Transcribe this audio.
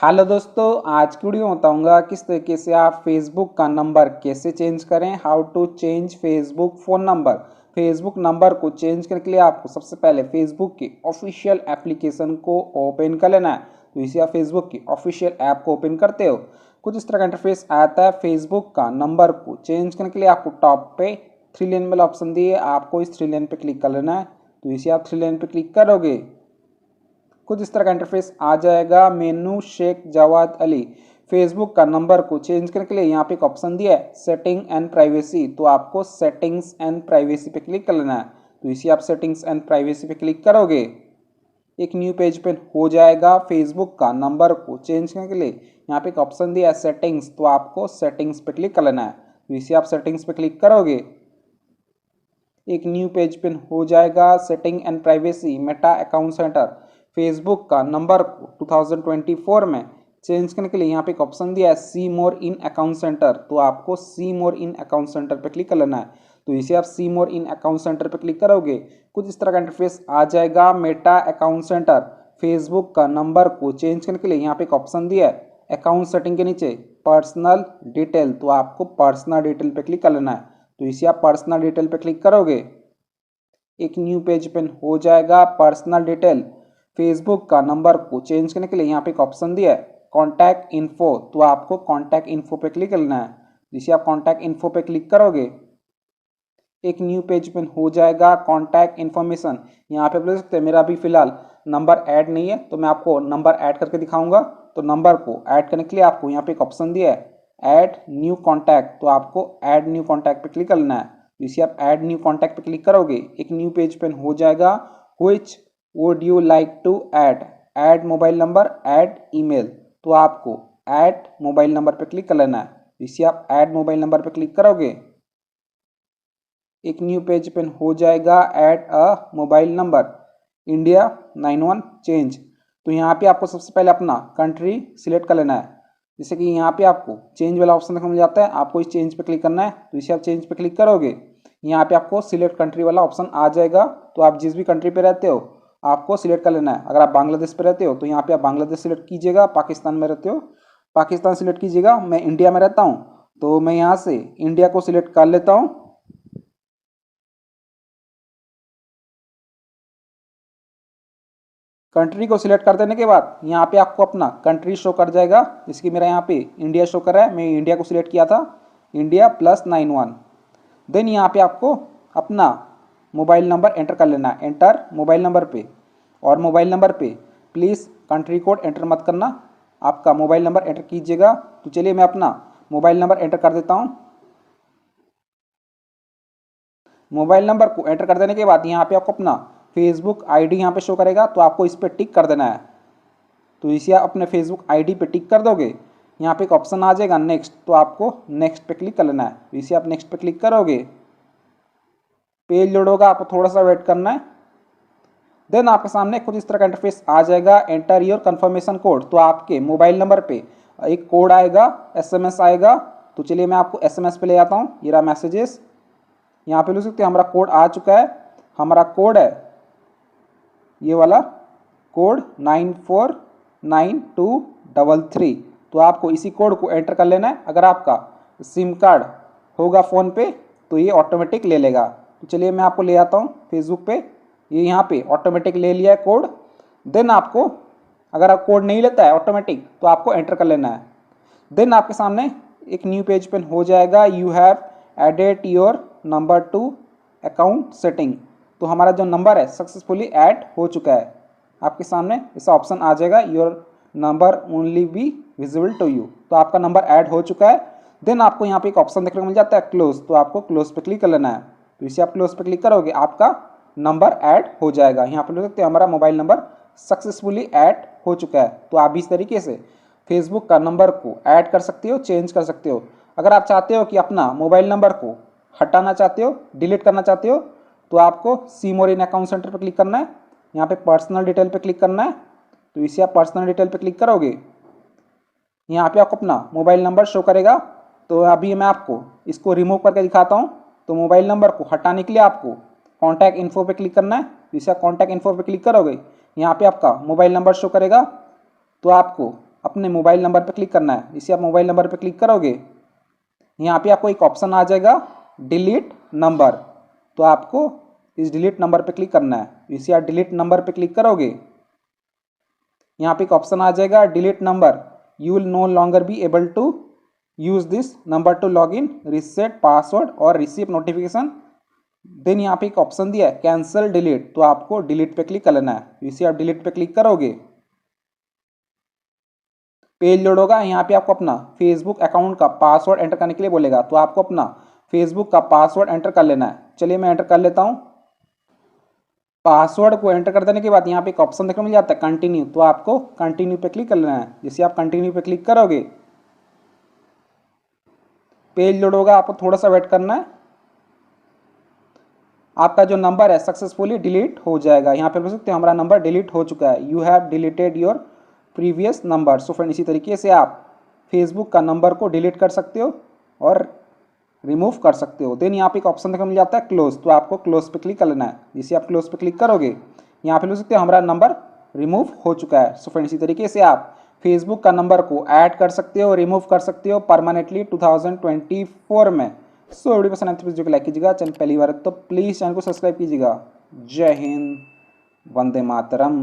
Hello दोस्तों, आज की वीडियो में बताऊंगा किस तरीके से आप फेसबुक का नंबर कैसे चेंज करें। How to change Facebook phone number. Facebook number को चेंज करने के लिए आपको सबसे पहले फेसबुक की ऑफिशियल एप्लीकेशन को ओपन कर लेना है। तो इसे आप फेसबुक की ऑफिशियल ऐप को ओपन करते हो, कुछ इस तरह का इंटरफेस आता है। फेसबुक का नंबर को चेंज करने के लिए आपको टॉप पे 3 लाइन वाला ऑप्शन दिए, आपको इस 3 लाइन पे क्लिक कर लेना है। तो इसे आप 3 लाइन पे क्लिक करोगे, कुछ इस तरह का इंटरफेस आ जाएगा। मेनू शेख जवाद अली। फेसबुक का नंबर को चेंज करने के लिए यहाँ पे एक ऑप्शन दिया है सेटिंग एंड प्राइवेसी। तो आपको सेटिंग्स एंड प्राइवेसी पे क्लिक कर लेना है। तो इसी आप सेटिंग्स एंड प्राइवेसी पे क्लिक करोगे, एक न्यू पेज पे हो जाएगा। फेसबुक का नंबर को चेंज करने के लिए यहाँ पे एक ऑप्शन दिया है सेटिंग्स। तो आपको सेटिंग्स पे क्लिक कर लेना है। तो इसी आप सेटिंग्स पे क्लिक करोगे, एक न्यू पेज पे हो जाएगा। Setting and privacy Meta account centre. Facebook का नंबर को 2024 में चेंज करने के लिए यहाँ पे एक ऑप्शन दिया है सी मोर इन अकाउंट सेंटर। तो आपको सी मोर इन अकाउंट सेंटर पे क्लिक कर लेना है। तो इसे आप सी मोर इन अकाउंट सेंटर पे क्लिक करोगे, कुछ इस तरह का इंटरफेस आ जाएगा। Meta account centre. फेसबुक का नंबर को चेंज करने के लिए यहाँ पे एक ऑप्शन दिया है अकाउंट सेटिंग के नीचे पर्सनल डिटेल। तो आपको पर्सनल डिटेल पे क्लिक कर लेना है। तो इसे आप पर्सनल डिटेल पे क्लिक करोगे, एक न्यू पेज पे हो जाएगा। Personal detail. फेसबुक का नंबर को चेंज करने के लिए यहाँ पे एक ऑप्शन दिया है कॉन्टैक्ट इन्फो। तो आपको कॉन्टैक्ट इन्फो पे क्लिक करना है। जिसे आप कॉन्टैक्ट इन्फो पे क्लिक करोगे, एक न्यू पेज पे हो जाएगा। Contact information. यहाँ पे बोल सकते हैं मेरा अभी फिलहाल नंबर ऐड नहीं है, तो मैं आपको नंबर ऐड करके दिखाऊंगा। तो नंबर को ऐड करने के लिए आपको यहाँ पे एक ऑप्शन दिया है ऐड न्यू कॉन्टैक्ट। तो आपको ऐड न्यू कॉन्टैक्ट पे क्लिक करना है। इसे आप ऐड न्यू कॉन्टैक्ट पे क्लिक करोगे, एक न्यू पेज पे हो जाएगा which would you like to add mobile number, add email. तो आपको ऐड मोबाइल नंबर पे क्लिक कर लेना है। इसे आप ऐड मोबाइल नंबर पे क्लिक करोगे, एक न्यू पेज पे हो जाएगा add a mobile number India 91 change. तो यहाँ पे आपको सबसे पहले अपना कंट्री सिलेक्ट कर लेना है। जैसे कि यहाँ पे आपको चेंज वाला ऑप्शन देखने मिल जाता है, आपको इस चेंज पे क्लिक करना है। तो इसे आप चेंज पे क्लिक करोगे, यहाँ पे आपको सिलेक्ट कंट्री वाला ऑप्शन आ जाएगा। तो आप जिस भी कंट्री पे रहते हो आपको सिलेक्ट कर लेना है। अगर आप बांग्लादेश पे रहते हो तो यहाँ पे आप बांग्लादेश सिलेक्ट कीजिएगा, पाकिस्तान में रहते हो पाकिस्तान सिलेक्ट कीजिएगा। मैं इंडिया में रहता हूँ तो मैं यहाँ से इंडिया को सिलेक्ट कर लेता हूँ। कंट्री को सिलेक्ट कर देने के बाद यहाँ पे आपको अपना कंट्री शो कर जाएगा। जैसे कि मेरा यहाँ पे इंडिया शो कर रहा है, मैं इंडिया को सिलेक्ट किया था, इंडिया +91। देन यहाँ पे आपको अपना मोबाइल नंबर एंटर कर लेना है, एंटर मोबाइल नंबर पे। और मोबाइल नंबर पे प्लीज़ कंट्री कोड एंटर मत करना, आपका मोबाइल नंबर एंटर कीजिएगा। तो चलिए मैं अपना मोबाइल नंबर एंटर कर देता हूँ। मोबाइल नंबर को एंटर कर देने के बाद यहाँ पे आपको अपना फेसबुक आईडी यहाँ पे शो करेगा। तो आपको इस पर टिक कर देना है। तो इसे आप अपने फेसबुक आईडी पे टिक कर दोगे, यहाँ पे एक ऑप्शन आ जाएगा नेक्स्ट। तो आपको नेक्स्ट पे क्लिक कर लेना है। तो इसे आप नेक्स्ट पे क्लिक करोगे, पेज लोड होगा, आपको थोड़ा सा वेट करना है। देन आपके सामने खुद इस तरह का इंटरफेस आ जाएगा एंटर योर कन्फर्मेशन कोड। तो आपके मोबाइल नंबर पे एक कोड आएगा, SMS आएगा। तो चलिए मैं आपको SMS पे ले आता हूँ। ये रहा मैसेजेस, यहाँ पे ले सकते हैं हमारा कोड आ चुका है। हमारा कोड है ये वाला कोड 949233। तो आपको इसी कोड को एंटर कर लेना है। अगर आपका सिम कार्ड होगा फ़ोन पे तो ये ऑटोमेटिक ले लेगा। तो चलिए मैं आपको ले आता हूँ फेसबुक पे, ये यहाँ पे ऑटोमेटिक ले लिया है कोड। देन आपको अगर आप कोड नहीं लेता है ऑटोमेटिक तो आपको एंटर कर लेना है। देन आपके सामने एक न्यू पेज पे हो जाएगा you have added your number to account setting. तो हमारा जो नंबर है सक्सेसफुली ऐड हो चुका है। आपके सामने ऐसा ऑप्शन आ जाएगा your number only be visible to you. तो आपका नंबर ऐड हो चुका है। देन आपको यहाँ पे एक ऑप्शन देखने को मिल जाता है क्लोज। तो आपको क्लोज पे क्लिक कर लेना है। तो इसे आप क्लोज पे क्लिक करोगे, आपका नंबर ऐड हो जाएगा। यहाँ पे देख सकते हैं हमारा मोबाइल नंबर सक्सेसफुली ऐड हो चुका है। तो आप इस तरीके से फेसबुक का नंबर को ऐड कर सकते हो, चेंज कर सकते हो। अगर आप चाहते हो कि अपना मोबाइल नंबर को हटाना चाहते हो, डिलीट करना चाहते हो, तो आपको सी मोर इन अकाउंट सेंटर पर क्लिक करना है। यहाँ पे पर्सनल डिटेल पे क्लिक करना है। तो इसे आप पर्सनल डिटेल पे क्लिक करोगे, यहाँ पे आपको अपना मोबाइल नंबर शो करेगा। तो अभी मैं आपको इसको रिमूव करके दिखाता हूँ। तो मोबाइल नंबर को हटाने के लिए आपको कॉन्टैक्ट इन्फो पे क्लिक करना है। तो इसे आप कॉन्टैक्ट इन्फो पे क्लिक करोगे, यहाँ पे आपका मोबाइल नंबर शो करेगा। तो आपको अपने मोबाइल नंबर पे क्लिक करना है। इसे आप मोबाइल नंबर पे क्लिक करोगे, यहाँ पे आपको एक ऑप्शन आ जाएगा डिलीट नंबर, तो आपको इस डिलीट नंबर पे क्लिक करना है। इसे आप डिलीट नंबर पे क्लिक करोगे, यहाँ पे एक ऑप्शन आ जाएगा delete number, you will no longer be able to use this number to log in, reset password और रिसीव नोटिफिकेशन। देन यहाँ पे एक ऑप्शन दिया है कैंसिल डिलीट, तो आपको डिलीट पे क्लिक कर लेना है। इसे आप डिलीट पे क्लिक करोगे, पेज लोड होगा। यहाँ पे आपको अपना फेसबुक अकाउंट का पासवर्ड एंटर करने के लिए बोलेगा, तो आपको अपना फेसबुक का पासवर्ड एंटर कर लेना है। चलिए मैं एंटर कर लेता हूँ। पासवर्ड को एंटर कर देने के बाद यहाँ पे एक ऑप्शन देखने को मिल जाता है कंटिन्यू, तो आपको कंटिन्यू पे क्लिक कर लेना है। जैसे आप कंटिन्यू पे क्लिक करोगे, पेज लोड होगा, आपको थोड़ा सा वेट करना है। आपका जो नंबर है सक्सेसफुली डिलीट हो जाएगा। यहाँ पे बोल सकते हो हमारा नंबर डिलीट हो चुका है, you have deleted your previous number. So friend, इसी तरीके से आप फेसबुक का नंबर को डिलीट कर सकते हो और रिमूव कर सकते हो। देन यहाँ पे एक ऑप्शन देखने को मिल जाता है क्लोज, तो आपको क्लोज पे क्लिक कर लेना है। जिसे आप क्लोज पे क्लिक करोगे, यहाँ पे बोल सकते हो हमारा नंबर रिमूव हो चुका है। सो फ्रेंड, इसी तरीके से आप फेसबुक का नंबर को ऐड कर सकते हो, रिमूव कर सकते हो परमानेंटली 2024 में। सो वीडियो पसंद आए तो वीडियो को लाइक कीजिएगा, चैनल पहली बार तो प्लीज़ चैनल को सब्सक्राइब कीजिएगा। जय हिंद, वंदे मातरम।